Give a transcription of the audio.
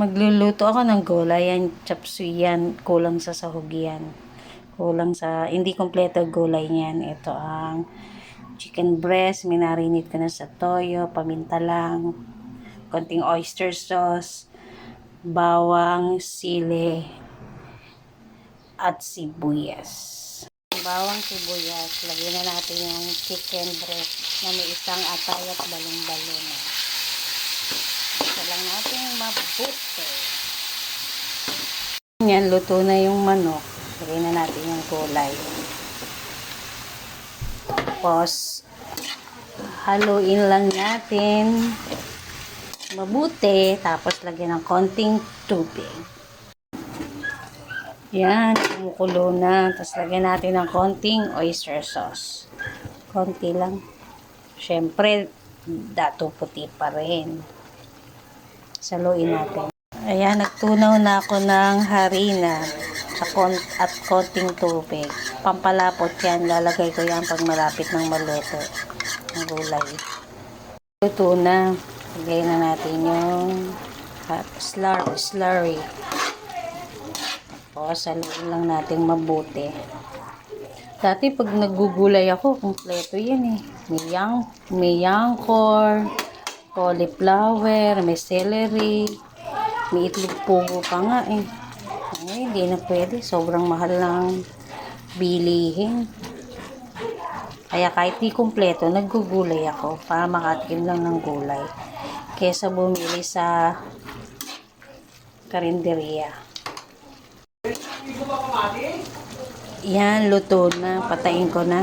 Magluluto ako ng gulay. Yan, chop suey yan. Kulang sa sahog yan. Kulang sa, hindi kompleto gulay niyan. Ito ang chicken breast. Minarinate ko na sa toyo. Paminta lang. Konting oyster sauce. Bawang, sili, at sibuyas. Bawang, sibuyas. Lagyan na natin yung chicken breast na may isang atay at balong-balong. Isa lang natin mabuti. Yan, luto na yung manok. Lagyan na natin yung gulay. Tapos, haluin lang natin mabuti. Tapos, lagyan ng konting tubig. Yan, kumukulo na. Tapos, lagyan natin ng konting oyster sauce. Konti lang. Syempre, dato puti pa rin. Saluin natin. Ayan, nagtunaw na ako ng harina at konting tubig. Pampalapot yan. Lalagay ko yan pag malapit ng maluto ng gulay. Luto na. Lagay na natin yung slurry. Tapos, saluin lang natin mabuti. Dati pag nagugulay ako, kompleto yan eh. May yangkor, cauliflower, may celery, may itlog pugo pa nga eh. Ay, hindi na pwede. Sobrang mahal ng bilihin. Kaya kahit di kumpleto, naggugulay ako para makatikim lang ng gulay. Kesa bumili sa karinderya. Yan, luto na. Patayin ko na.